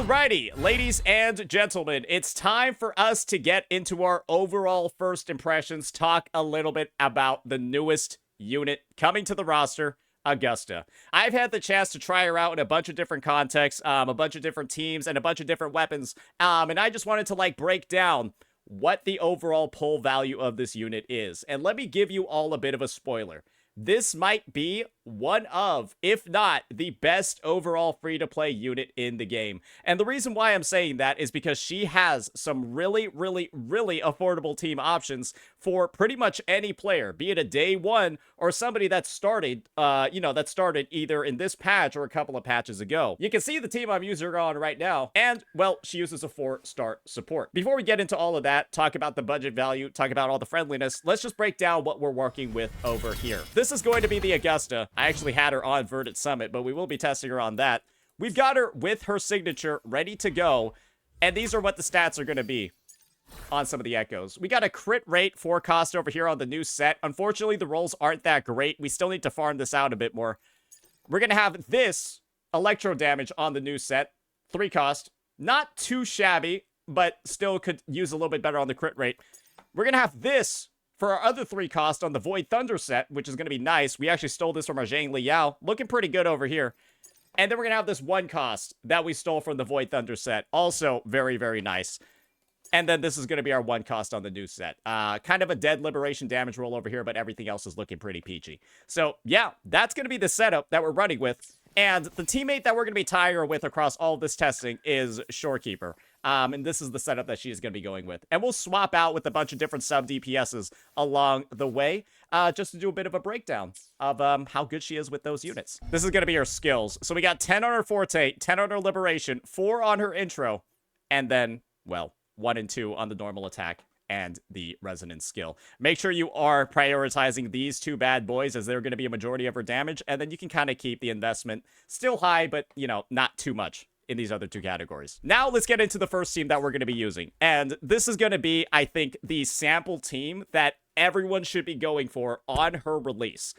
Alrighty, ladies and gentlemen, it's time for us to get into our overall first impressions, talk a little bit about the newest unit coming to the roster, Augusta. I've had the chance to try her out in a bunch of different contexts, a bunch of different teams, and a bunch of different weapons, and I just wanted to break down what the overall pull value of this unit is. And let me give you all a bit of a spoiler. This might be one of, if not the best overall free-to-play unit in the game. And the reason why I'm saying that is because she has some really affordable team options for pretty much any player, be it a day one or somebody that started, that started either in this patch or a couple of patches ago. You can see the team I'm using her on right now, and, well, she uses a 4-star support. Before we get into all of that, talk about the budget value, talk about all the friendliness, let's just break down what we're working with over here. This is going to be the Augusta. I actually had her on Verdant Summit, but we will be testing her on that. We've got her with her signature ready to go, and these are what the stats are going to be on some of the echoes. We got a crit rate 4 cost over here on the new set. Unfortunately, the rolls aren't that great. We still need to farm this out a bit more. We're going to have this electro damage on the new set, 3 cost. Not too shabby, but still could use a little bit better on the crit rate. We're going to have this for our other 3 cost on the Void Thunder set, which is going to be nice. We actually stole this from our Zhang Liao. Looking pretty good over here. And then we're going to have this 1 cost that we stole from the Void Thunder set. Also very nice. And then this is going to be our 1 cost on the new set. Kind of a dead liberation damage roll over here, but everything else is looking pretty peachy. So, yeah, that's going to be the setup that we're running with. And the teammate that we're going to be tying her with across all of this testing is Shorekeeper. And this is the setup that she is going to be going with. And we'll swap out with a bunch of different sub DPSs along the way, just to do a bit of a breakdown of how good she is with those units. This is going to be her skills. So we got 10 on her Forte, 10 on her Liberation, 4 on her Intro, and then, well, 1 and 2 on the normal attack and the Resonance skill. Make sure you are prioritizing these 2 bad boys, as they're going to be a majority of her damage, and then you can kind of keep the investment still high, but, not too much in these other 2 categories. Now let's get into the first team that we're going to be using. And this is going to be, I think, the sample team that everyone should be going for on her release.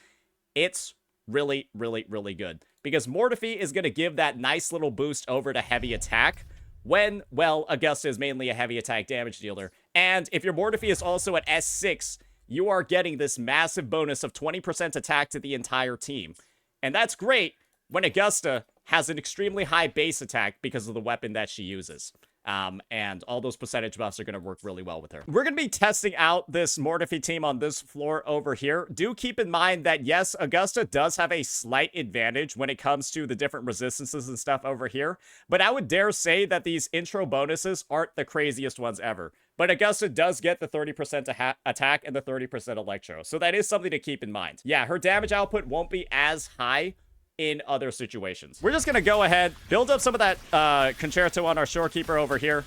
It's really good, because Mortefi is going to give that nice little boost over to heavy attack when, well, Augusta is mainly a heavy attack damage dealer. And if your Mortefi is also at S6, you are getting this massive bonus of 20% attack to the entire team. And that's great when Augusta has an extremely high base attack because of the weapon that she uses. And all those percentage buffs are going to work really well with her. We're going to be testing out this Mortefi team on this floor over here. Do keep in mind that, yes, Augusta does have a slight advantage when it comes to the different resistances and stuff over here. But I would dare say that these intro bonuses aren't the craziest ones ever. But Augusta does get the 30% attack and the 30% electro. So that is something to keep in mind. Yeah, her damage output won't be as high in other situations. We're just going to go ahead, build up some of that concerto on our Shorekeeper over here.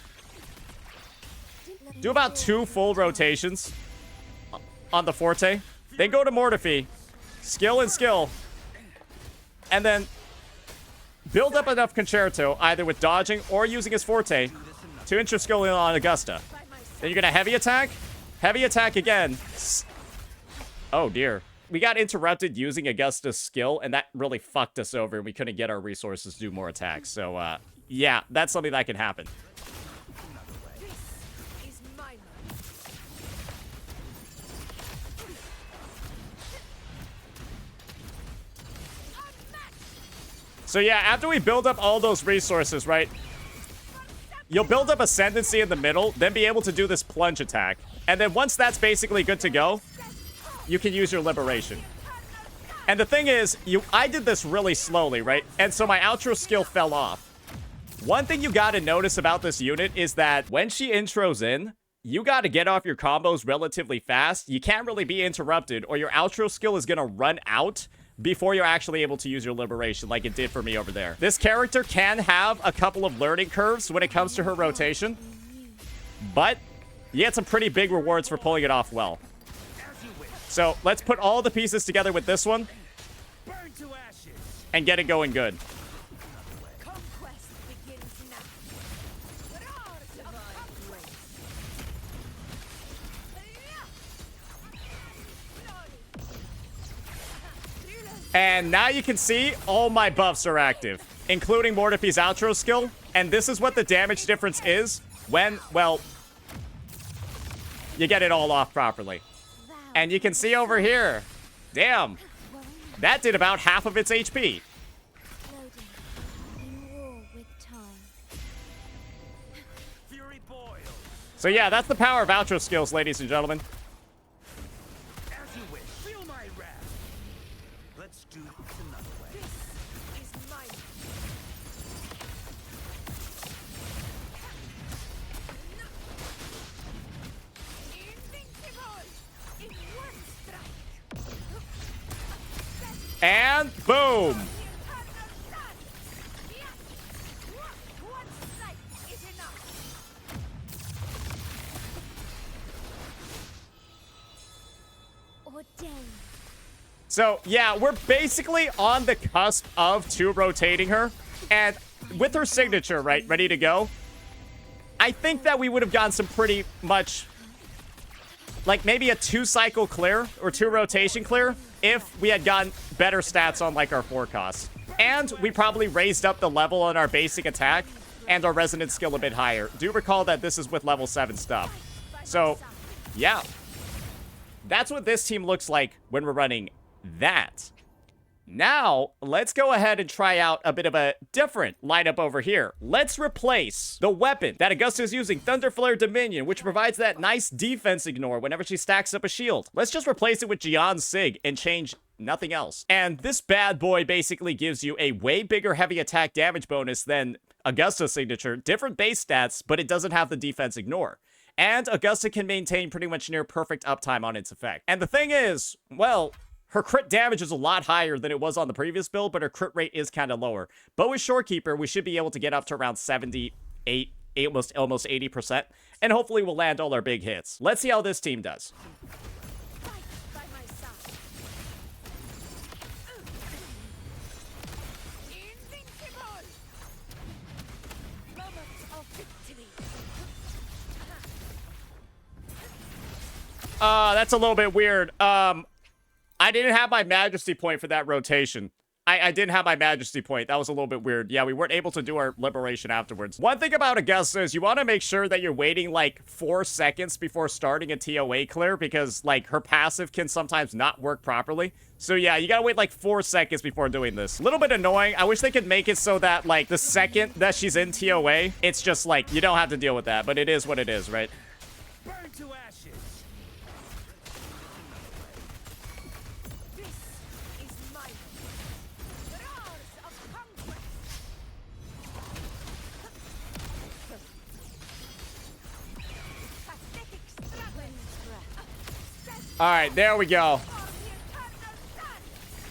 Do about 2 full rotations on the Forte. Then go to Mortefi. Skill and skill. And then build up enough concerto, either with dodging or using his Forte, to intro skill in on Augusta. Then you're going to heavy attack again. Oh dear. We got interrupted using Augusta's skill, and that really fucked us over, and we couldn't get our resources to do more attacks. So, yeah, that's something that can happen. So, yeah, after we build up all those resources, right, you'll build up Ascendancy in the middle, then be able to do this plunge attack. And then once that's basically good to go, you can use your Liberation. And the thing is, I did this really slowly, right? And so my outro skill fell off. One thing you gotta notice about this unit is that when she intros in, you gotta get off your combos relatively fast. You can't really be interrupted, or your outro skill is gonna run out before you're actually able to use your Liberation, like it did for me over there. This character can have a couple of learning curves when it comes to her rotation, but you get some pretty big rewards for pulling it off well. So let's put all the pieces together with this one and get it going good. And now you can see all my buffs are active, including Mortefi's outro skill. And this is what the damage difference is when, well, you get it all off properly. And you can see over here, damn, that did about half of its HP. So yeah, that's the power of outro skills, ladies and gentlemen. As you wish. Feel my wrath. Let's do this another way. This is mine. Invincible in one strike. And boom. So, yeah, we're basically on the cusp of 2 rotating her. And with her signature, right, ready to go, I think that we would have gotten some pretty much, like, maybe a 2-cycle clear or 2 rotation clear if we had gotten better stats on, like, our forecasts. And we probably raised up the level on our basic attack and our resonance skill a bit higher. Do recall that this is with level 7 stuff. So, yeah. That's what this team looks like when we're running that. Now, let's go ahead and try out a bit of a different lineup over here. Let's replace the weapon that Augusta is using, Thunder Flare Dominion, which provides that nice defense ignore whenever she stacks up a shield. Let's just replace it with Jiyan's Sig and change nothing else. And this bad boy basically gives you a way bigger heavy attack damage bonus than Augusta's signature. Different base stats, but it doesn't have the defense ignore. And Augusta can maintain pretty much near perfect uptime on its effect. And the thing is, well, her crit damage is a lot higher than it was on the previous build, but her crit rate is kind of lower. But with Shorekeeper, we should be able to get up to around 78, almost 80%. And hopefully we'll land all our big hits. Let's see how this team does. That's a little bit weird. I didn't have my Majesty point for that rotation. I didn't have my Majesty point. That was a little bit weird. Yeah, we weren't able to do our Liberation afterwards. One thing about Augusta is you want to make sure that you're waiting like 4 seconds before starting a TOA clear because like her passive can sometimes not work properly. So yeah, you gotta wait like 4 seconds before doing this. A little bit annoying. I wish they could make it so that like the second that she's in TOA, it's just like you don't have to deal with that, but it is what it is, right? Burn to ashes. All right, there we go.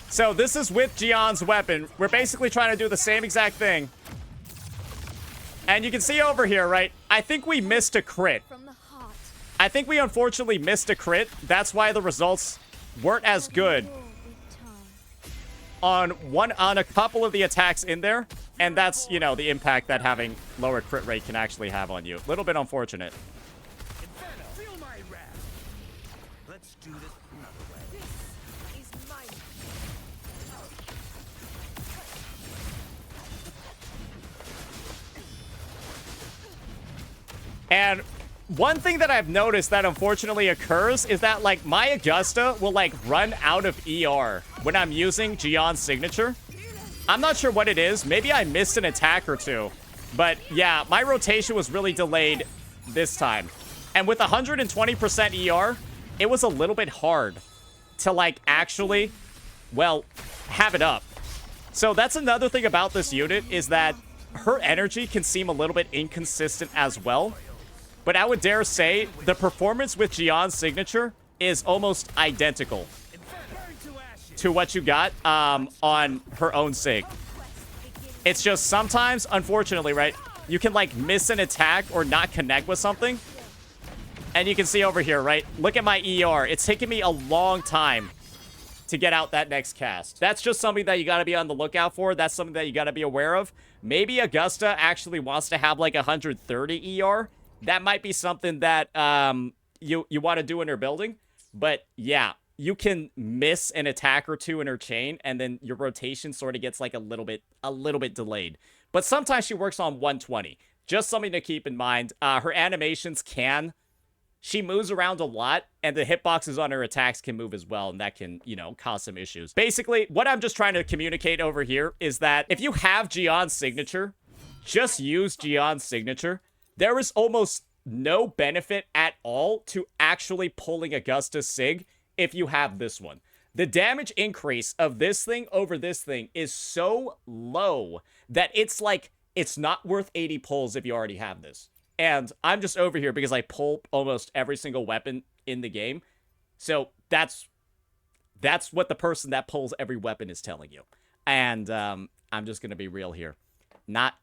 So this is with Jiyan's weapon. We're basically trying to do the same exact thing. And you can see over here, right? I think we missed a crit. I think we unfortunately missed a crit. That's why the results weren't as good on a couple of the attacks in there. And that's, you know, the impact that having lower crit rate can actually have on you. A little bit unfortunate. Let's do this another way. This is mine. And one thing that I've noticed that unfortunately occurs is that, like, my Augusta will, like, run out of ER when I'm using Jiyan's signature. I'm not sure what it is. Maybe I missed an attack or two. But, yeah, my rotation was really delayed this time. And with 120% ER, it was a little bit hard to, like, actually, well, have it up. So that's another thing about this unit is that her energy can seem a little bit inconsistent as well. But I would dare say the performance with Jiyan's signature is almost identical to what you got on her own sig. It's just sometimes, unfortunately, right, you can, like, miss an attack or not connect with something. And you can see over here, right? Look at my ER. It's taken me a long time to get out that next cast. That's just something that you got to be on the lookout for. That's something that you got to be aware of. Maybe Augusta actually wants to have like 130 ER. That might be something that you want to do in her building. But yeah, you can miss an attack or two in her chain, and then your rotation sort of gets like a little bit delayed. but sometimes she works on 120. Just something to keep in mind. Her animations she moves around a lot, and the hitboxes on her attacks can move as well, and that can, you know, cause some issues. Basically, what I'm just trying to communicate over here is that if you have Jiyan's signature, just use Jiyan's signature. There is almost no benefit at all to actually pulling Augusta's sig if you have this one. The damage increase of this thing over this thing is so low that it's like, it's not worth 80 pulls if you already have this. And I'm just over here because I pull almost every single weapon in the game. So that's what the person that pulls every weapon is telling you. And I'm just going to be real here. Not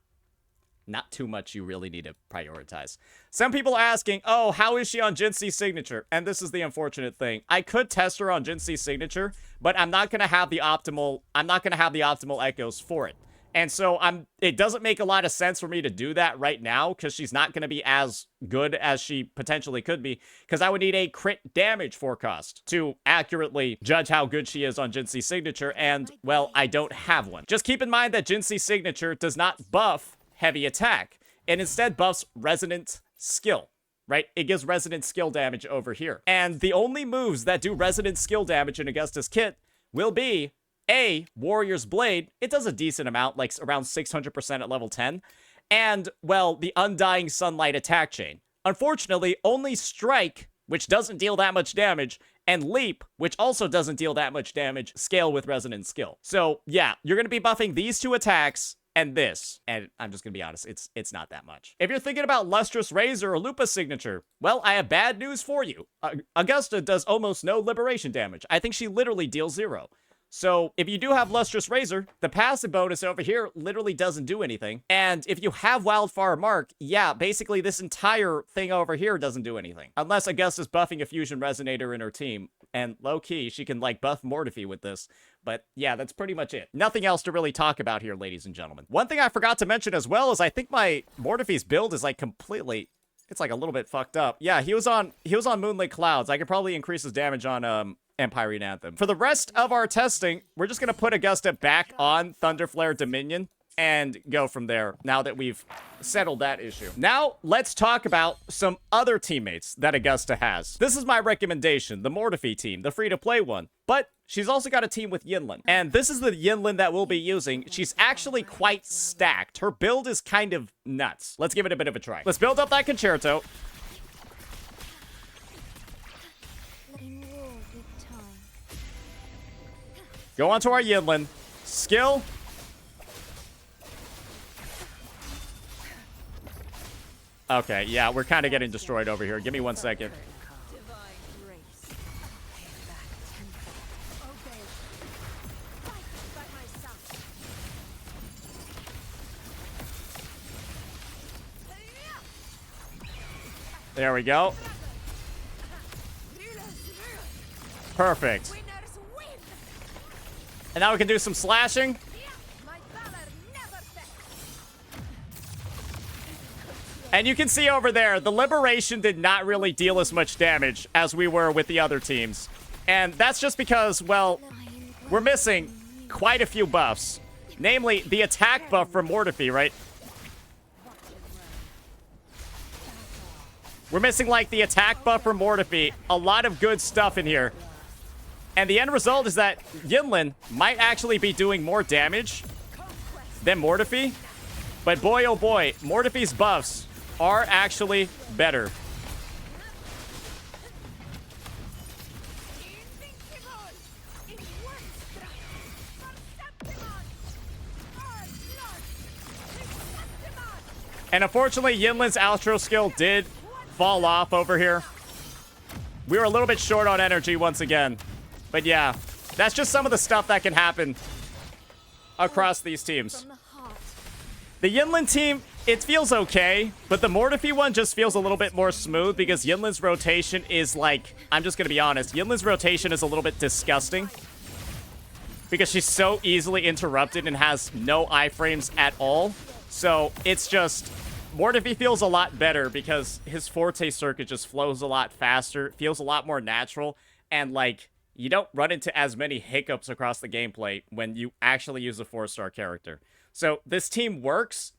too much you really need to prioritize. Some people are asking, oh, how is she on Jinxi's signature? And this is the unfortunate thing. I could test her on Jinxi's signature, but I'm not going to have the optimal echoes for it. And so it doesn't make a lot of sense for me to do that right now because she's not going to be as good as she potentially could be because I would need a crit damage forecast to accurately judge how good she is on Jinxi's signature. And, well, I don't have one. Just keep in mind that Jinxi's signature does not buff heavy attack. It instead buffs resonant skill, right? It gives resonant skill damage over here. And the only moves that do resonant skill damage in Augusta's kit will be Warrior's Blade. It does a decent amount, like around 600% at level 10. And, well, the Undying Sunlight attack chain. Unfortunately, only Strike, which doesn't deal that much damage, and Leap, which also doesn't deal that much damage, scale with resonant skill. So, yeah, you're going to be buffing these two attacks and this. And I'm just going to be honest, it's not that much. If you're thinking about Lustrous Razor or Lupa's signature, well, I have bad news for you. Augusta does almost no liberation damage. I think she literally deals 0. So, if you do have Lustrous Razor, the passive bonus over here literally doesn't do anything. And if you have Wildfire Mark, yeah, basically this entire thing over here doesn't do anything. Unless Augusta's buffing a Fusion Resonator in her team. And low-key, she can, like, buff Mortiphy with this. But, yeah, that's pretty much it. Nothing else to really talk about here, ladies and gentlemen. One thing I forgot to mention as well is I think my Mortiphy's build is, like, completely... It's, like, a little bit fucked up. Yeah, he was on Moonlit Clouds. I could probably increase his damage on, Empyrean Anthem. For the rest of our testing, we're just going to put Augusta back on Thunderflare Dominion and go from there now that we've settled that issue. Now, let's talk about some other teammates that Augusta has. This is my recommendation, the Mortiphy team, the free-to-play one. But she's also got a team with Yinlin. And this is the Yinlin that we'll be using. She's actually quite stacked. Her build is kind of nuts. Let's give it a bit of a try. Let's build up that concerto. Go on to our Yinlin. Skill. Okay, yeah, we're kind of getting destroyed over here. Give me 1 second. There we go. Perfect. And now we can do some slashing. And you can see over there, the Liberation did not really deal as much damage as we were with the other teams. And that's just because, well, we're missing quite a few buffs. Namely, the attack buff from Mortiphy, right? We're missing, like, the attack buff from Mortiphy. A lot of good stuff in here. And the end result is that Yinlin might actually be doing more damage than Mortiphy. But boy, oh boy, Mortiphy's buffs are actually better. And unfortunately, Yinlin's outro skill did fall off over here. We were a little bit short on energy once again. But yeah, that's just some of the stuff that can happen across these teams. The Yinlin team, it feels okay, but the Mortiphy one just feels a little bit more smooth because Yinlin's rotation is like, I'm just going to be honest, Yinlin's rotation is a little bit disgusting because she's so easily interrupted and has no iframes at all. So it's just, Mortiphy feels a lot better because his Forte circuit just flows a lot faster, feels a lot more natural, and like, you don't run into as many hiccups across the gameplay when you actually use a 4-star character. So this team works,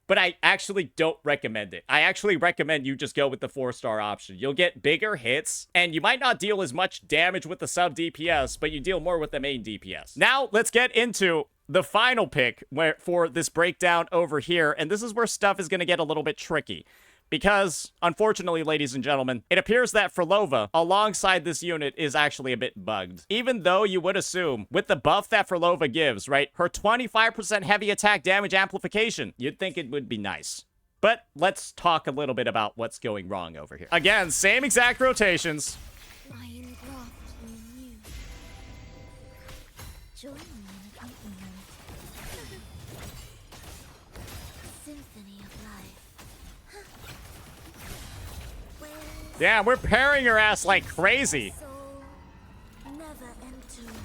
but I actually don't recommend it. I actually recommend you just go with the 4-star option. You'll get bigger hits, and you might not deal as much damage with the sub DPS, but you deal more with the main DPS. Now, let's get into the final pick for this breakdown over here, and this is where stuff is going to get a little bit tricky. Because, unfortunately, ladies and gentlemen, it appears that Phrolova, alongside this unit, is actually a bit bugged. Even though you would assume, with the buff that Phrolova gives, right, her 25% heavy attack damage amplification, you'd think it would be nice. But let's talk a little bit about what's going wrong over here. Again, same exact rotations. Lion graft in you. Join me in accompaniment. Symphony of life. Where Yeah, we're pairing her ass like crazy. soul never entombed.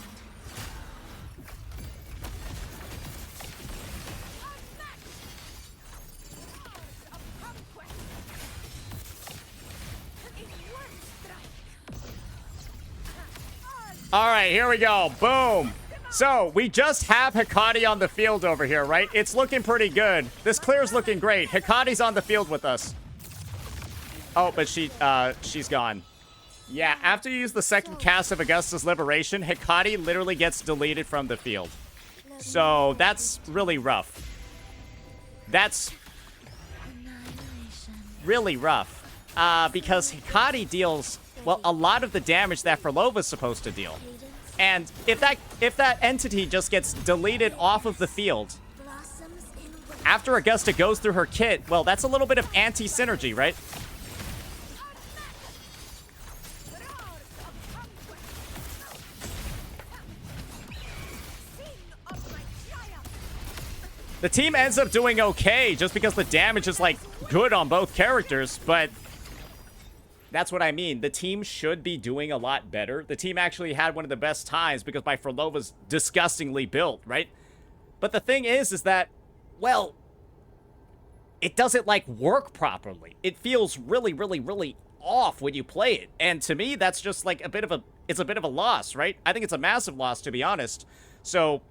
All right, here we go. Boom. So, we just have Hikari on the field over here, right? It's looking pretty good. This clear's looking great. Hikari's on the field with us. Oh, but she's gone. Yeah, after you use the second cast of Augusta's Liberation, Hikari literally gets deleted from the field. So, that's really rough. That's Annihilation. really rough. Because Hikari deals, well, a lot of the damage that Phrolova's supposed to deal. Cadence. And if that entity just gets deleted off of the field, Blossoms in winter. after Augusta goes through her kit, well, that's a little bit of anti-synergy, right? The team ends up doing okay just because the damage is, like, good on both characters, but that's what I mean. The team should be doing a lot better. The team actually had one of the best times because my Phrolova's disgustingly built, right? But the thing is that, well, it doesn't, like, work properly. It feels really, really, really off when you play it. And to me, that's just, like, it's a bit of a loss, right? I think it's a massive loss, to be honest. So,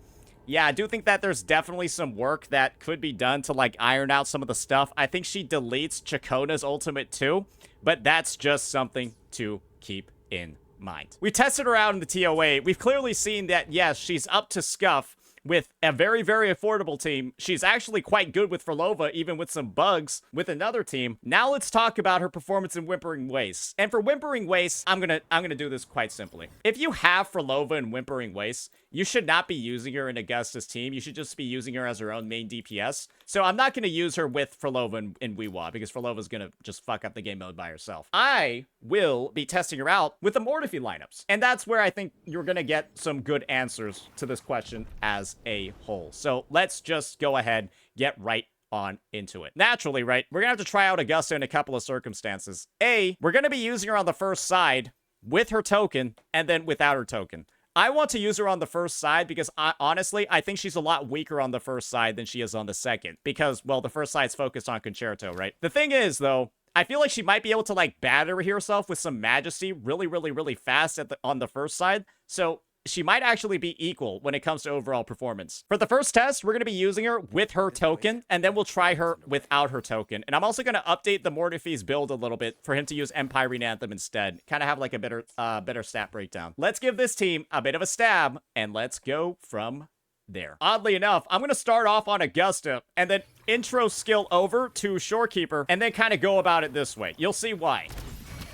yeah, I do think that there's definitely some work that could be done to, like, iron out some of the stuff. I think she deletes Chakona's ultimate too, but that's just something to keep in mind. We tested her out in the TOA. We've clearly seen that, yes, she's up to scuff with a very, very affordable team. She's actually quite good with Phrolova, even with some bugs with another team. Now let's talk about her performance in Whimpering Wastes. And for Whimpering Wastes, I'm gonna do this quite simply. If you have Phrolova in Whimpering Wastes, you should not be using her in Augusta's team. You should just be using her as her own main DPS. So I'm not going to use her with Phrolova in Weewa because Phrolova's going to just fuck up the game mode by herself. I will be testing her out with the Mortifi lineups. And that's where I think you're going to get some good answers to this question as a whole. So let's just go ahead, get right on into it. Naturally, right, we're going to have to try out Augusta in a couple of circumstances. A, we're going to be using her on the first side with her token and then without her token. I want to use her on the first side because honestly, I think she's a lot weaker on the first side than she is on the second. Because, well, the first side's focused on Concerto, right? The thing is, though, I feel like she might be able to, like, batter herself with some majesty really, really, really fast on the first side. So she might actually be equal when it comes to overall performance. For the first test, we're going to be using her with her token, and then we'll try her without her token. And I'm also going to update the Mortifi's build a little bit for him to use Empyrene Anthem instead. Kind of have like a better stat breakdown. Let's give this team a bit of a stab, and let's go from there. Oddly enough, I'm going to start off on Augusta, and then intro skill over to Shorekeeper, and then kind of go about it this way. You'll see why.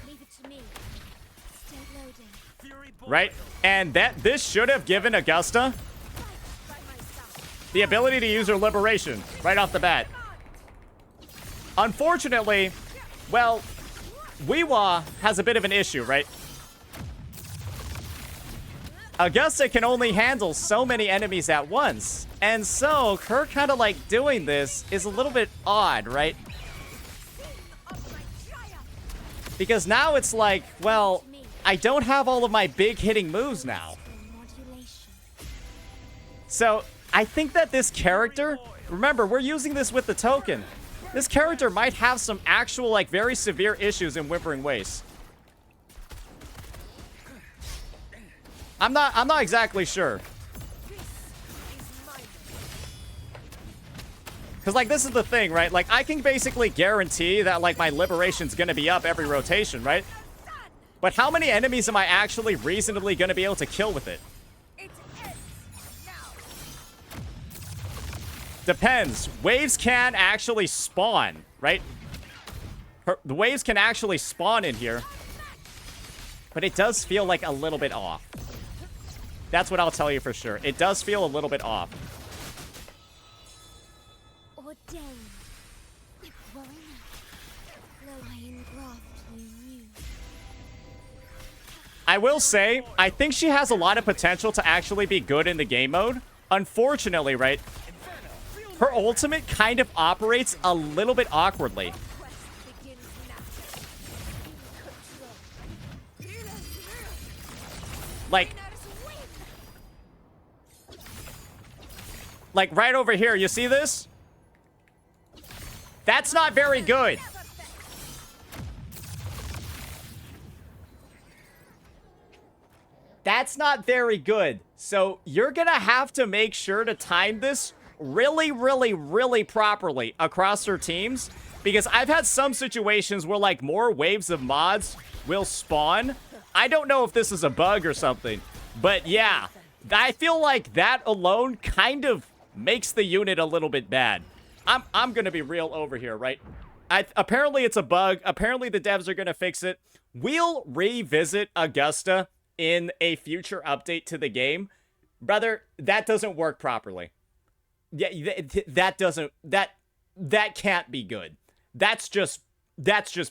Leave it to me. Stay loading. Fury Right? And this should have given Augusta By myself. the ability to use her liberation right off the bat. Unfortunately, well, Weewa has a bit of an issue, right? Augusta can only handle so many enemies at once. And so, her kind of like doing this is a little bit odd, right? Because now it's like, well, I don't have all of my big hitting moves now. Modulation. So, I think that this character, remember, we're using this with the token. This character might have some actual, like, very severe issues in Whimpering Wastes. I'm not exactly sure. Because, like, this is the thing, right? Like, I can basically guarantee that, like, my liberation's gonna be up every rotation, right? But how many enemies am I actually reasonably gonna be able to kill with it? It ends now. Depends. Waves can actually spawn, right? The waves can actually spawn in here. But it does feel like a little bit off. That's what I'll tell you for sure. It does feel a little bit off. Ordained. Warren, I engraft you new. I will say, I think she has a lot of potential to actually be good in the game mode. Unfortunately, right? Her ultimate kind of operates a little bit awkwardly. Quest begins now. Like, right over here, you see this? That's not very good. That's not very good. So you're gonna have to make sure to time this really, really, really properly across her teams. Because I've had some situations where, like, more waves of mods will spawn. I don't know if this is a bug or something. But yeah, I feel like that alone kind of makes the unit a little bit bad. I'm gonna be real over here, right? Apparently it's a bug. Apparently the devs are gonna fix it. We'll revisit Augusta in a future update to the game. Brother, that doesn't work properly. Yeah, that can't be good. That's just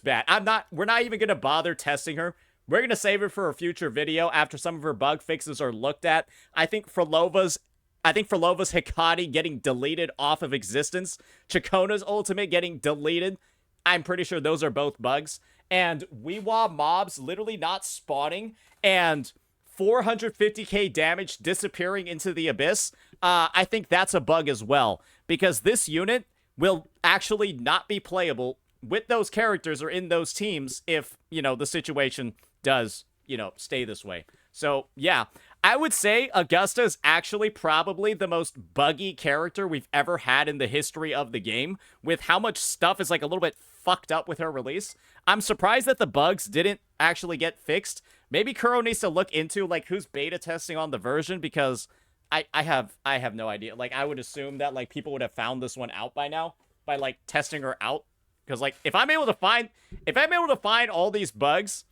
bad. We're not even gonna bother testing her. We're gonna save it for a future video after some of her bug fixes are looked at. I think Phrolova's Hikari getting deleted off of existence, Chakona's ultimate getting deleted. I'm pretty sure those are both bugs. And Weewa mobs literally not spawning and 450k damage disappearing into the abyss. I think that's a bug as well, because this unit will actually not be playable with those characters or in those teams if, you know, the situation does, you know, stay this way. So, yeah, I would say Augusta is actually probably the most buggy character we've ever had in the history of the game, with how much stuff is, like, a little bit fucked up with her release. I'm surprised that the bugs didn't actually get fixed. Maybe Kuro needs to look into, like, who's beta testing on the version, because I have no idea. Like, I would assume that, like, people would have found this one out by now by, like, testing her out. Because, like, if I'm able to find all these bugs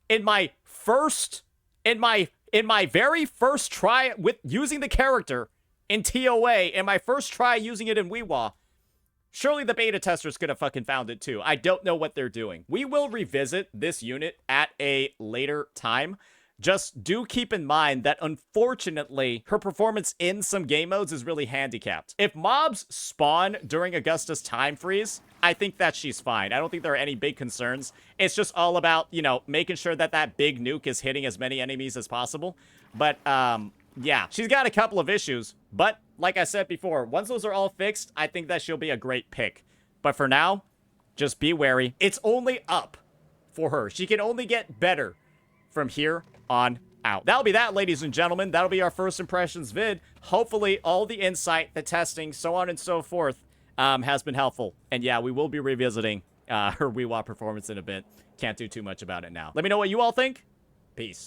in my very first try with using the character in TOA, in my first try using it in Weewa, surely the beta testers could have fucking found it too. I don't know what they're doing. We will revisit this unit at a later time. Just do keep in mind that, unfortunately, her performance in some game modes is really handicapped. If mobs spawn during Augusta's time freeze, I think that she's fine. I don't think there are any big concerns. It's just all about, you know, making sure that that big nuke is hitting as many enemies as possible. But, yeah, she's got a couple of issues. But, like I said before, once those are all fixed, I think that she'll be a great pick. But for now, just be wary. It's only up for her. She can only get better from here on out. That'll be that, ladies and gentlemen. That'll be our first impressions vid. Hopefully, all the insight, the testing, so on and so forth, has been helpful. And yeah, we will be revisiting her Weewa performance in a bit. Can't do too much about it now. Let me know what you all think. Peace.